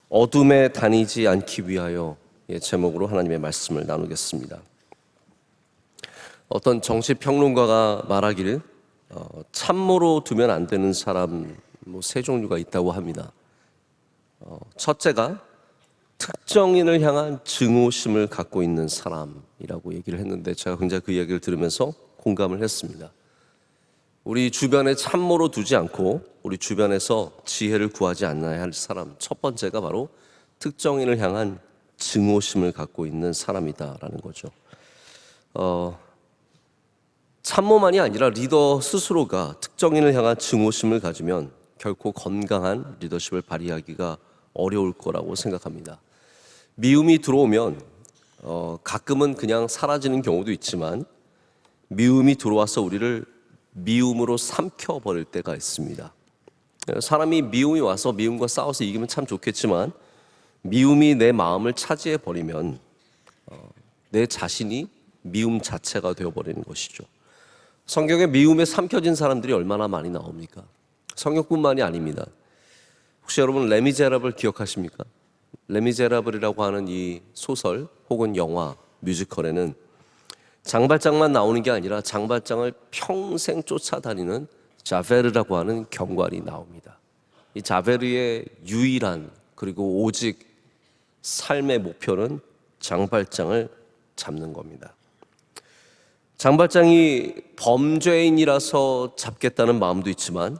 어둠에 다니지 않기 위하여 제목으로 하나님의 말씀을 나누겠습니다. 어떤 정치평론가가 말하기를 참모로 두면 안 되는 사람 세 종류가 있다고 합니다. 첫째가 특정인을 향한 증오심을 갖고 있는 사람이라고 얘기를 했는데 제가 굉장히 그 이야기를 들으면서 공감을 했습니다. 우리 주변에 참모로 두지 않고 우리 주변에서 지혜를 구하지 않아야 할 사람, 첫 번째가 바로 특정인을 향한 증오심을 갖고 있는 사람이다라는 거죠. 참모만이 아니라 리더 스스로가 특정인을 향한 증오심을 가지면 결코 건강한 리더십을 발휘하기가 어려울 거라고 생각합니다. 미움이 들어오면 가끔은 그냥 사라지는 경우도 있지만 미움이 들어와서 우리를 미움으로 삼켜버릴 때가 있습니다. 사람이 미움이 와서 미움과 싸워서 이기면 참 좋겠지만 미움이 내 마음을 차지해버리면 내 자신이 미움 자체가 되어버리는 것이죠. 성경에 미움에 삼켜진 사람들이 얼마나 많이 나옵니까? 성경뿐만이 아닙니다. 혹시 여러분 레미제라블 기억하십니까? 레미제라블이라고 하는 이 소설 혹은 영화, 뮤지컬에는 장발장만 나오는 게 아니라 장발장을 평생 쫓아다니는 자베르라고 하는 경관이 나옵니다. 이 자베르의 유일한 그리고 오직 삶의 목표는 장발장을 잡는 겁니다. 장발장이 범죄인이라서 잡겠다는 마음도 있지만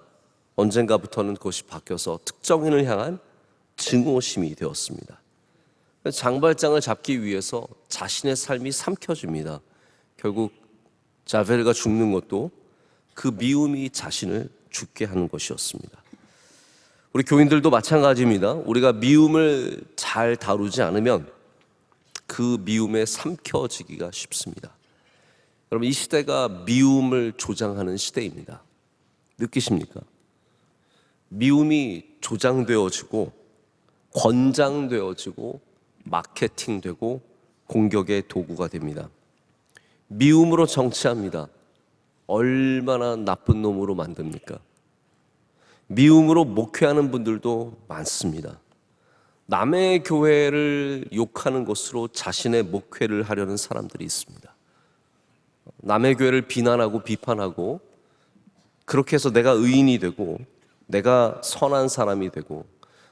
언젠가부터는 그것이 바뀌어서 특정인을 향한 증오심이 되었습니다. 장발장을 잡기 위해서 자신의 삶이 삼켜집니다. 결국 자베르가 죽는 것도 그 미움이 자신을 죽게 하는 것이었습니다. 우리 교인들도 마찬가지입니다. 우리가 미움을 잘 다루지 않으면 그 미움에 삼켜지기가 쉽습니다. 여러분, 이 시대가 미움을 조장하는 시대입니다. 느끼십니까? 미움이 조장되어지고 권장되어지고 마케팅되고 공격의 도구가 됩니다. 미움으로 정치합니다. 얼마나 나쁜 놈으로 만듭니까? 미움으로 목회하는 분들도 많습니다. 남의 교회를 욕하는 것으로 자신의 목회를 하려는 사람들이 있습니다. 남의 교회를 비난하고 비판하고 그렇게 해서 내가 의인이 되고 내가 선한 사람이 되고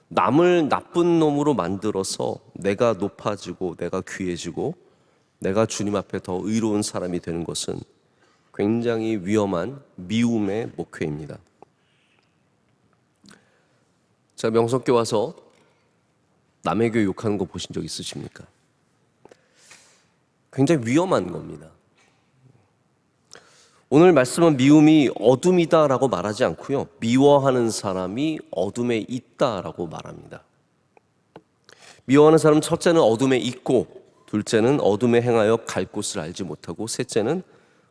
남을 나쁜 놈으로 만들어서 내가 높아지고 내가 귀해지고 내가 주님 앞에 더 의로운 사람이 되는 것은 굉장히 위험한 미움의 목회입니다. 제가 명석교 와서 남의 교회 욕하는 거 보신 적 있으십니까? 굉장히 위험한 겁니다. 오늘 말씀은 미움이 어둠이다라고 말하지 않고요, 미워하는 사람이 어둠에 있다라고 말합니다. 미워하는 사람은 첫째는 어둠에 있고, 둘째는 어둠에 행하여 갈 곳을 알지 못하고, 셋째는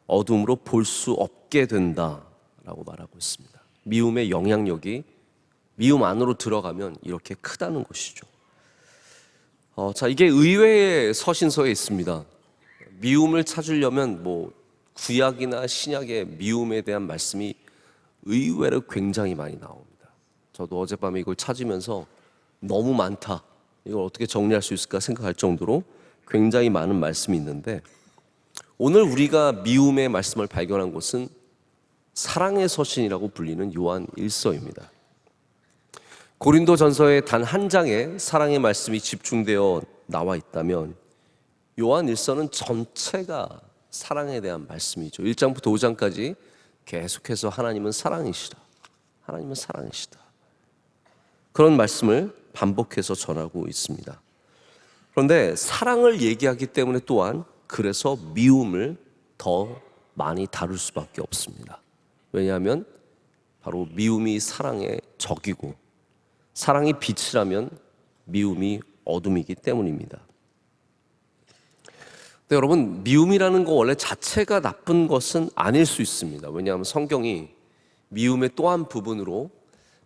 어둠으로 볼 수 없게 된다라고 말하고 있습니다. 미움의 영향력이 미움 안으로 들어가면 이렇게 크다는 것이죠. 이게 의외의 서신서에 있습니다. 미움을 찾으려면 구약이나 신약의 미움에 대한 말씀이 의외로 굉장히 많이 나옵니다. 저도 어젯밤에 이걸 찾으면서 너무 많다, 이걸 어떻게 정리할 수 있을까 생각할 정도로 굉장히 많은 말씀이 있는데, 오늘 우리가 미움의 말씀을 발견한 곳은 사랑의 서신이라고 불리는 요한 1서입니다. 고린도전서의 단 한 장에 사랑의 말씀이 집중되어 나와 있다면 요한 1서는 전체가 사랑에 대한 말씀이죠. 1장부터 5장까지 계속해서 하나님은 사랑이시다, 하나님은 사랑이시다, 그런 말씀을 반복해서 전하고 있습니다. 그런데 사랑을 얘기하기 때문에 또한 그래서 미움을 더 많이 다룰 수밖에 없습니다. 왜냐하면 바로 미움이 사랑의 적이고 사랑이 빛이라면 미움이 어둠이기 때문입니다. 근데 여러분, 미움이라는 거 원래 자체가 나쁜 것은 아닐 수 있습니다. 왜냐하면 성경이 미움의 또 한 부분으로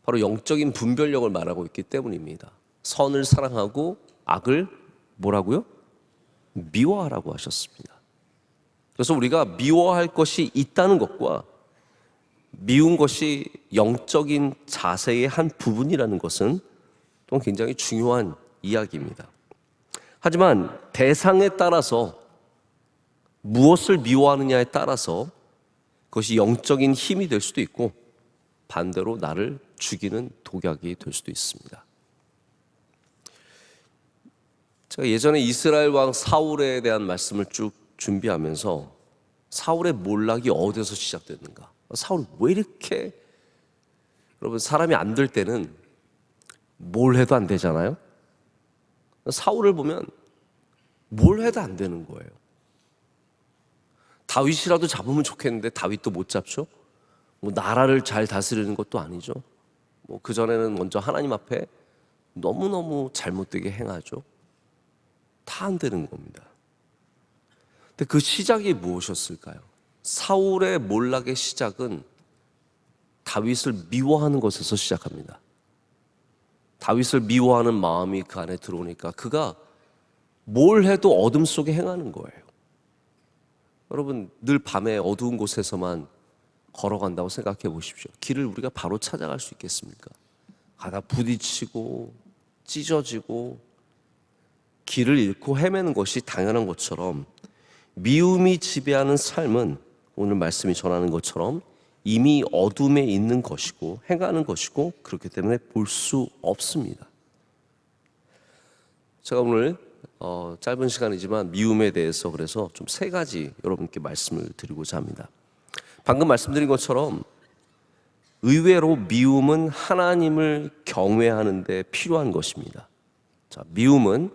바로 영적인 분별력을 말하고 있기 때문입니다. 선을 사랑하고 악을 뭐라고요? 미워하라고 하셨습니다. 그래서 우리가 미워할 것이 있다는 것과 미운 것이 영적인 자세의 한 부분이라는 것은 또한 굉장히 중요한 이야기입니다. 하지만 대상에 따라서 무엇을 미워하느냐에 따라서 그것이 영적인 힘이 될 수도 있고 반대로 나를 죽이는 독약이 될 수도 있습니다. 제가 예전에 이스라엘 왕 사울에 대한 말씀을 쭉 준비하면서 사울의 몰락이 어디서 시작됐는가? 사울 왜 이렇게, 여러분, 사람이 안 될 때는 뭘 해도 안 되잖아요. 사울을 보면 뭘 해도 안 되는 거예요. 다윗이라도 잡으면 좋겠는데 다윗도 못 잡죠. 뭐 나라를 잘 다스리는 것도 아니죠. 뭐 그전에는 먼저 하나님 앞에 너무너무 잘못되게 행하죠. 다 안 되는 겁니다. 근데 그 시작이 무엇이었을까요? 사울의 몰락의 시작은 다윗을 미워하는 것에서 시작합니다. 다윗을 미워하는 마음이 그 안에 들어오니까 그가 뭘 해도 어둠 속에 행하는 거예요. 여러분, 늘 밤에 어두운 곳에서만 걸어간다고 생각해 보십시오. 길을 우리가 바로 찾아갈 수 있겠습니까? 가다 부딪히고 찢어지고 길을 잃고 헤매는 것이 당연한 것처럼 미움이 지배하는 삶은 오늘 말씀이 전하는 것처럼 이미 어둠에 있는 것이고 행하는 것이고 그렇기 때문에 볼 수 없습니다. 제가 오늘 짧은 시간이지만 미움에 대해서 그래서 좀 세 가지 여러분께 말씀을 드리고자 합니다. 방금 말씀드린 것처럼 의외로 미움은 하나님을 경외하는 데 필요한 것입니다. 자, 미움은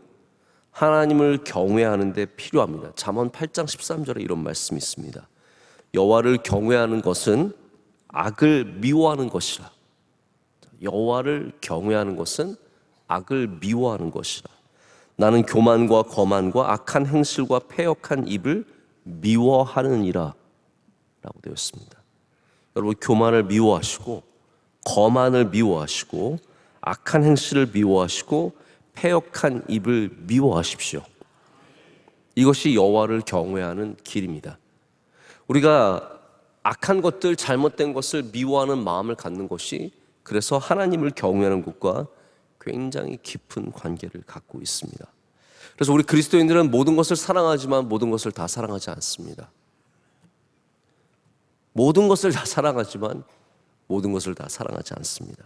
하나님을 경외하는 데 필요합니다. 잠언 8장 13절에 이런 말씀이 있습니다. 여호와를 경외하는 것은 악을 미워하는 것이라. 여호와를 경외하는 것은 악을 미워하는 것이라. 나는 교만과 거만과 악한 행실과 패역한 입을 미워하느니라 라고 되어 있습니다. 여러분, 교만을 미워하시고 거만을 미워하시고 악한 행실을 미워하시고 패역한 입을 미워하십시오. 이것이 여호와를 경외하는 길입니다. 우리가 악한 것들, 잘못된 것을 미워하는 마음을 갖는 것이 그래서 하나님을 경외하는 것과 굉장히 깊은 관계를 갖고 있습니다. 그래서 우리 그리스도인들은 모든 것을 사랑하지만 모든 것을 다 사랑하지 않습니다. 모든 것을 다 사랑하지만 모든 것을 다 사랑하지 않습니다.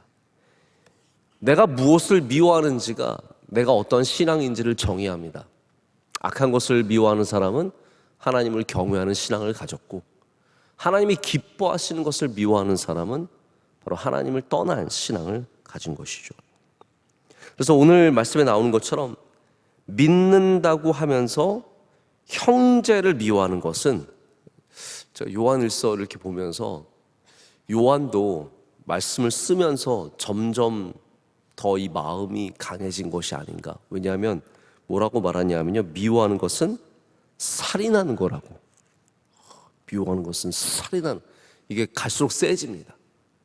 내가 무엇을 미워하는지가 내가 어떤 신앙인지를 정의합니다. 악한 것을 미워하는 사람은 하나님을 경외하는 신앙을 가졌고, 하나님이 기뻐하시는 것을 미워하는 사람은 바로 하나님을 떠난 신앙을 가진 것이죠. 그래서 오늘 말씀에 나오는 것처럼 믿는다고 하면서 형제를 미워하는 것은, 요한일서를 이렇게 보면서 요한도 말씀을 쓰면서 점점 더 이 마음이 강해진 것이 아닌가. 왜냐하면 뭐라고 말하냐면요, 미워하는 것은 살인하는 거라고. 미워하는 것은 살인하는, 이게 갈수록 세집니다.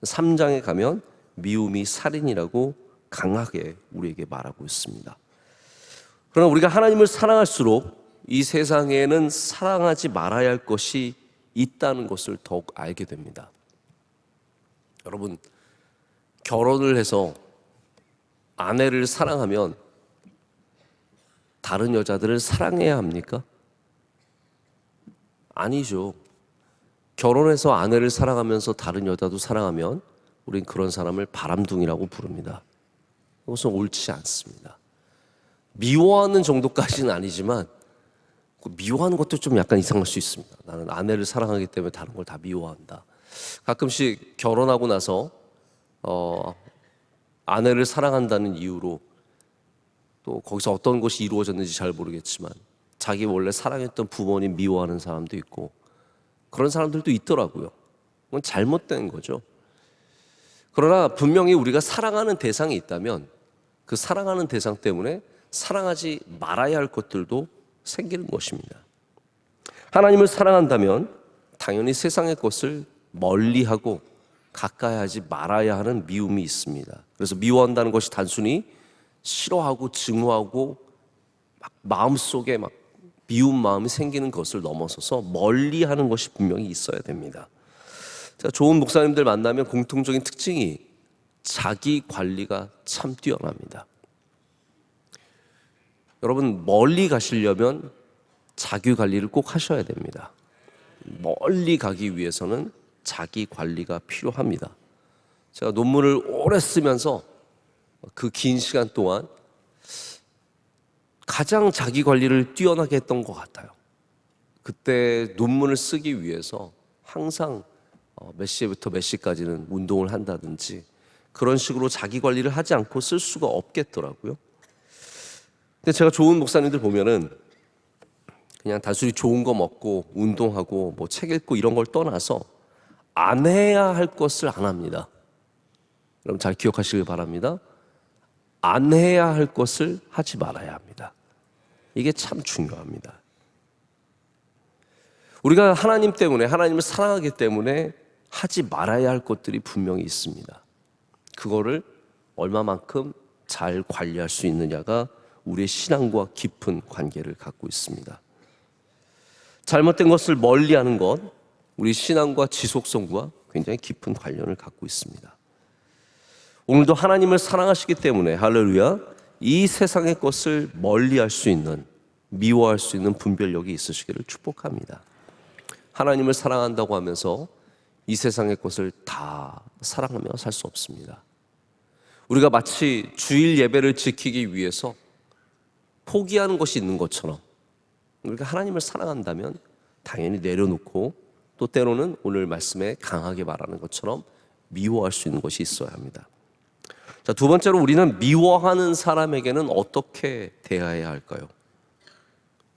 3장에 가면 미움이 살인이라고 강하게 우리에게 말하고 있습니다. 그러나 우리가 하나님을 사랑할수록 이 세상에는 사랑하지 말아야 할 것이 있다는 것을 더욱 알게 됩니다. 여러분, 결혼을 해서 아내를 사랑하면 다른 여자들을 사랑해야 합니까? 아니죠. 결혼해서 아내를 사랑하면서 다른 여자도 사랑하면 우린 그런 사람을 바람둥이라고 부릅니다. 그것은 옳지 않습니다. 미워하는 정도까지는 아니지만 미워하는 것도 좀 약간 이상할 수 있습니다. 나는 아내를 사랑하기 때문에 다른 걸 다 미워한다. 가끔씩 결혼하고 나서 아내를 사랑한다는 이유로 또 거기서 어떤 것이 이루어졌는지 잘 모르겠지만 자기 원래 사랑했던 부모님 미워하는 사람도 있고 그런 사람들도 있더라고요. 그건 잘못된 거죠. 그러나 분명히 우리가 사랑하는 대상이 있다면 그 사랑하는 대상 때문에 사랑하지 말아야 할 것들도 생기는 것입니다. 하나님을 사랑한다면 당연히 세상의 것을 멀리하고 가까이 하지 말아야 하는 미움이 있습니다. 그래서 미워한다는 것이 단순히 싫어하고 증오하고 막 마음속에 막 미운 마음이 생기는 것을 넘어서서 멀리하는 것이 분명히 있어야 됩니다. 제가 좋은 목사님들 만나면 공통적인 특징이 자기 관리가 참 뛰어납니다. 여러분, 멀리 가시려면 자기 관리를 꼭 하셔야 됩니다. 멀리 가기 위해서는 자기 관리가 필요합니다. 제가 논문을 오래 쓰면서 그 긴 시간 동안 가장 자기 관리를 뛰어나게 했던 것 같아요. 그때 논문을 쓰기 위해서 항상 몇 시부터 몇 시까지는 운동을 한다든지 그런 식으로 자기 관리를 하지 않고 쓸 수가 없겠더라고요. 근데 제가 좋은 목사님들 보면은 그냥 단순히 좋은 거 먹고 운동하고 뭐 책 읽고 이런 걸 떠나서 안 해야 할 것을 안 합니다. 여러분 잘 기억하시길 바랍니다. 안 해야 할 것을 하지 말아야 합니다. 이게 참 중요합니다. 우리가 하나님 때문에, 하나님을 사랑하기 때문에 하지 말아야 할 것들이 분명히 있습니다. 그거를 얼마만큼 잘 관리할 수 있느냐가 우리의 신앙과 깊은 관계를 갖고 있습니다. 잘못된 것을 멀리하는 것, 우리 신앙과 지속성과 굉장히 깊은 관련을 갖고 있습니다. 오늘도 하나님을 사랑하시기 때문에 할렐루야, 이 세상의 것을 멀리할 수 있는, 미워할 수 있는 분별력이 있으시기를 축복합니다. 하나님을 사랑한다고 하면서 이 세상의 것을 다 사랑하며 살 수 없습니다. 우리가 마치 주일 예배를 지키기 위해서 포기하는 것이 있는 것처럼 우리가 하나님을 사랑한다면 당연히 내려놓고 또 때로는 오늘 말씀에 강하게 말하는 것처럼 미워할 수 있는 것이 있어야 합니다. 자, 두 번째로 우리는 미워하는 사람에게는 어떻게 대해야 할까요?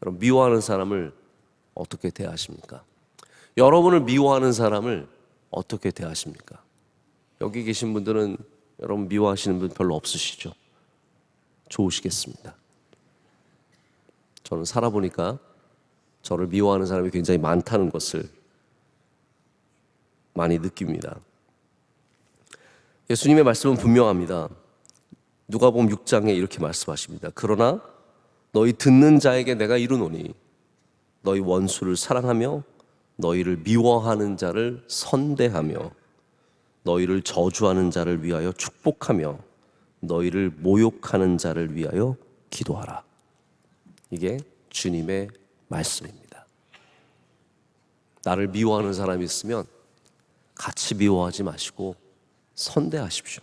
여러분, 미워하는 사람을 어떻게 대하십니까? 여러분을 미워하는 사람을 어떻게 대하십니까? 여기 계신 분들은 여러분 미워하시는 분 별로 없으시죠? 좋으시겠습니다. 저는 살아보니까 저를 미워하는 사람이 굉장히 많다는 것을 많이 느낍니다. 예수님의 말씀은 분명합니다. 누가복음 6장에 이렇게 말씀하십니다. 그러나 너희 듣는 자에게 내가 이르노니 너희 원수를 사랑하며 너희를 미워하는 자를 선대하며 너희를 저주하는 자를 위하여 축복하며 너희를 모욕하는 자를 위하여 기도하라. 이게 주님의 말씀입니다. 나를 미워하는 사람이 있으면 같이 미워하지 마시고 선대하십시오.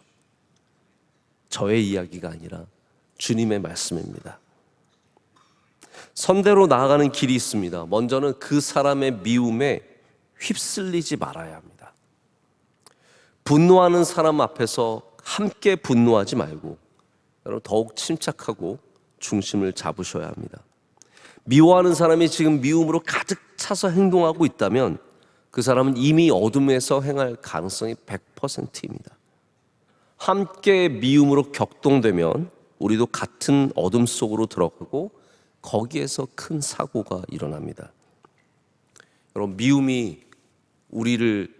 저의 이야기가 아니라 주님의 말씀입니다. 선대로 나아가는 길이 있습니다. 먼저는 그 사람의 미움에 휩쓸리지 말아야 합니다. 분노하는 사람 앞에서 함께 분노하지 말고 여러분 더욱 침착하고 중심을 잡으셔야 합니다. 미워하는 사람이 지금 미움으로 가득 차서 행동하고 있다면 그 사람은 이미 어둠에서 행할 가능성이 100%입니다. 함께 미움으로 격동되면 우리도 같은 어둠 속으로 들어가고 거기에서 큰 사고가 일어납니다. 여러분, 미움이 우리를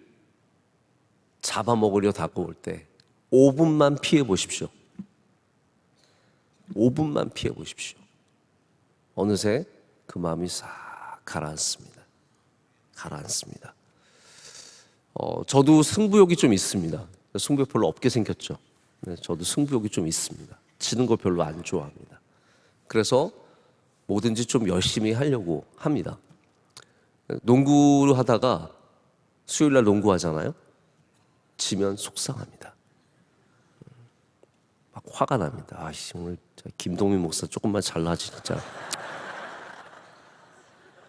잡아먹으려 다가올 때 5분만 피해 보십시오. 5분만 피해 보십시오. 어느새 그 마음이 싹 가라앉습니다. 가라앉습니다. 저도 승부욕이 좀 있습니다. 승부욕 별로 없게 생겼죠. 네, 저도 승부욕이 좀 있습니다. 지는 거 별로 안 좋아합니다. 그래서 뭐든지 좀 열심히 하려고 합니다. 농구를 하다가 수요일날 농구하잖아요. 지면 속상합니다. 막 화가 납니다. 아씨, 오늘 김동민 목사 조금만 잘나지 진짜.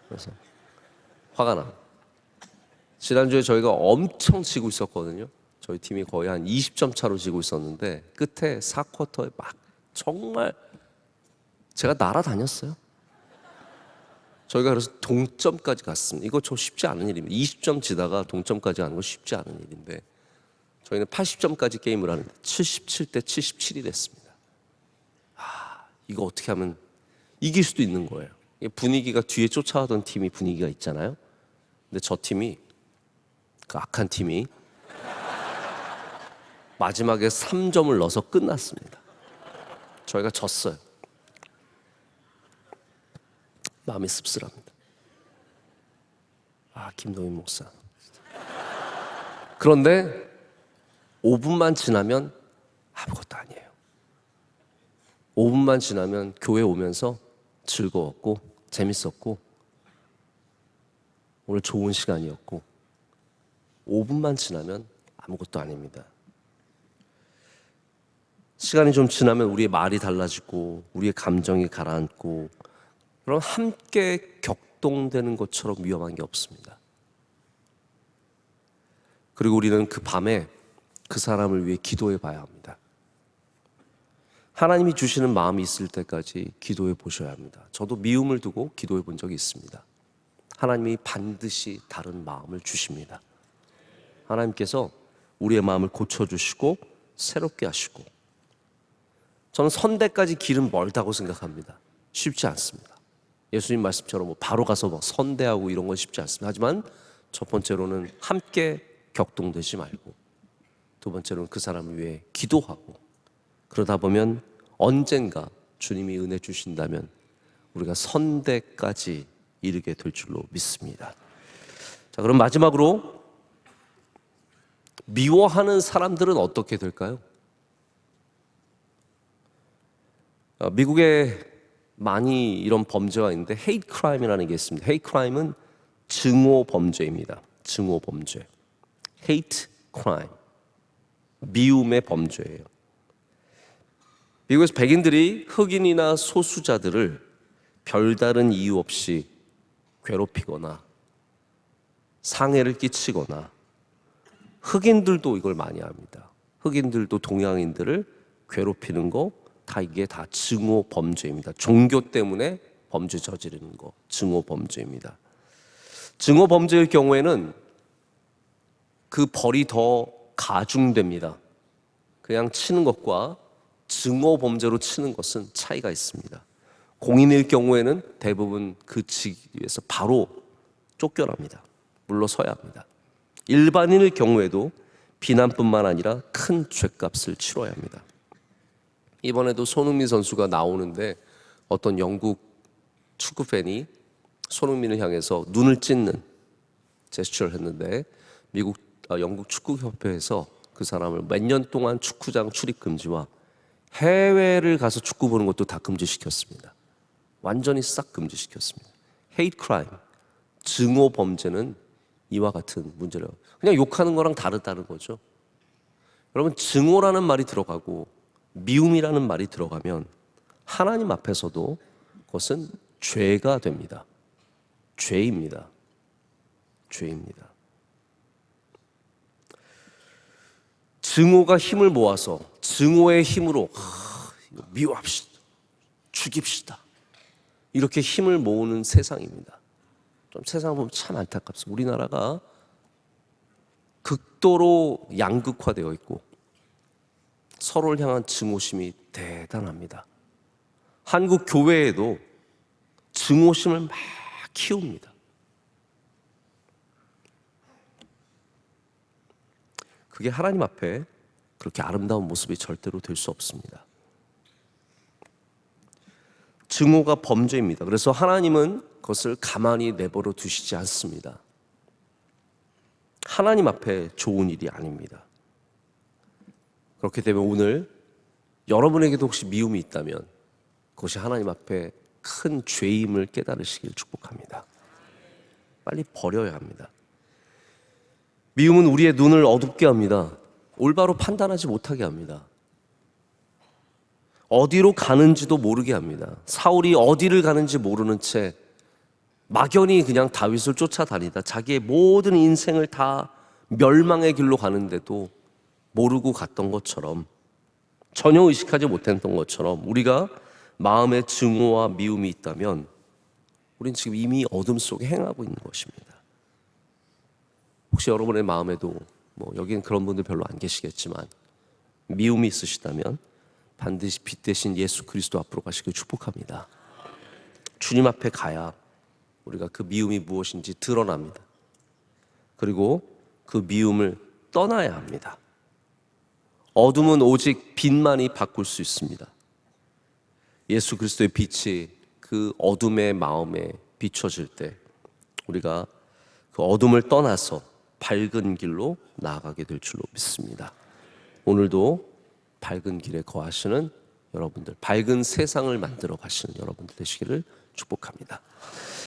그래서 화가 나. 지난주에 저희가 엄청 지고 있었거든요. 저희 팀이 거의 한 20점 차로 지고 있었는데 끝에 4쿼터에 막 정말 제가 날아다녔어요. 저희가 그래서 동점까지 갔습니다. 이거 좀 쉽지 않은 일입니다. 20점 지다가 동점까지 가는 건 쉽지 않은 일인데 저희는 80점까지 게임을 하는데 77대 77이 됐습니다. 이거 어떻게 하면 이길 수도 있는 거예요. 분위기가 뒤에 쫓아가던 팀이 분위기가 있잖아요. 근데 저 팀이, 그 악한 팀이 마지막에 3점을 넣어서 끝났습니다. 저희가 졌어요. 마음이 씁쓸합니다. 김동인 목사. 그런데 5분만 지나면 아무것도 아니에요. 5분만 지나면 교회 오면서 즐거웠고 재밌었고 오늘 좋은 시간이었고 5분만 지나면 아무것도 아닙니다. 시간이 좀 지나면 우리의 말이 달라지고 우리의 감정이 가라앉고 그런 함께 격동되는 것처럼 위험한 게 없습니다. 그리고 우리는 그 밤에 그 사람을 위해 기도해 봐야 합니다. 하나님이 주시는 마음이 있을 때까지 기도해 보셔야 합니다. 저도 미움을 두고 기도해 본 적이 있습니다. 하나님이 반드시 다른 마음을 주십니다. 하나님께서 우리의 마음을 고쳐주시고 새롭게 하시고, 저는 선대까지 길은 멀다고 생각합니다. 쉽지 않습니다. 예수님 말씀처럼 바로 가서 선대하고 이런 건 쉽지 않습니다. 하지만 첫 번째로는 함께 격동되지 말고, 두 번째로는 그 사람을 위해 기도하고, 그러다 보면 언젠가 주님이 은혜 주신다면 우리가 선대까지 이르게 될 줄로 믿습니다. 자, 그럼 마지막으로 미워하는 사람들은 어떻게 될까요? 미국에 많이 이런 범죄가 있는데 헤이트 크라임이라는 게 있습니다. 헤이트 크라임은 증오 범죄입니다. 증오 범죄. 헤이트 크라임. 미움의 범죄예요. 미국에서 백인들이 흑인이나 소수자들을 별다른 이유 없이 괴롭히거나 상해를 끼치거나, 흑인들도 이걸 많이 합니다. 흑인들도 동양인들을 괴롭히는 거, 이게 다 증오 범죄입니다. 종교 때문에 범죄 저지르는 거, 증오 범죄입니다. 증오 범죄의 경우에는 그 벌이 더 가중됩니다. 그냥 치는 것과 증오 범죄로 치는 것은 차이가 있습니다. 공인일 경우에는 대부분 그 직위에서 바로 쫓겨납니다. 물러서야 합니다. 일반인의 경우에도 비난뿐만 아니라 큰 죗값을 치러야 합니다. 이번에도 손흥민 선수가 나오는데 어떤 영국 축구 팬이 손흥민을 향해서 눈을 찢는 제스처를 했는데 영국 축구협회에서 그 사람을 몇 년 동안 축구장 출입 금지와 해외를 가서 축구 보는 것도 다 금지시켰습니다. 완전히 싹 금지시켰습니다. 헤이트 크라임, 증오 범죄는 이와 같은 문제를, 그냥 욕하는 거랑 다르다는 거죠. 여러분, 증오라는 말이 들어가고 미움이라는 말이 들어가면 하나님 앞에서도 그것은 죄가 됩니다. 죄입니다. 죄입니다. 증오가 힘을 모아서 증오의 힘으로 미워합시다, 죽입시다, 이렇게 힘을 모으는 세상입니다. 좀 세상을 보면 참 안타깝습니다. 우리나라가 극도로 양극화되어 있고 서로를 향한 증오심이 대단합니다. 한국 교회에도 증오심을 막 키웁니다. 그게 하나님 앞에 그렇게 아름다운 모습이 절대로 될 수 없습니다. 증오가 범죄입니다. 그래서 하나님은 그것을 가만히 내버려 두시지 않습니다. 하나님 앞에 좋은 일이 아닙니다. 그렇기 때문에 오늘 여러분에게도 혹시 미움이 있다면 그것이 하나님 앞에 큰 죄임을 깨달으시길 축복합니다. 빨리 버려야 합니다. 미움은 우리의 눈을 어둡게 합니다. 올바로 판단하지 못하게 합니다. 어디로 가는지도 모르게 합니다. 사울이 어디를 가는지 모르는 채 막연히 그냥 다윗을 쫓아다니다 자기의 모든 인생을 다 멸망의 길로 가는데도 모르고 갔던 것처럼, 전혀 의식하지 못했던 것처럼, 우리가 마음에 증오와 미움이 있다면 우린 지금 이미 어둠 속에 행하고 있는 것입니다. 혹시 여러분의 마음에도 여기는 그런 분들 별로 안 계시겠지만 미움이 있으시다면 반드시 빛 대신 예수 그리스도 앞으로 가시길 축복합니다. 주님 앞에 가야 우리가 그 미움이 무엇인지 드러납니다. 그리고 그 미움을 떠나야 합니다. 어둠은 오직 빛만이 바꿀 수 있습니다. 예수 그리스도의 빛이 그 어둠의 마음에 비춰질 때 우리가 그 어둠을 떠나서 밝은 길로 나아가게 될 줄로 믿습니다. 오늘도 밝은 길에 거하시는 여러분들, 밝은 세상을 만들어 가시는 여러분들 되시기를 축복합니다.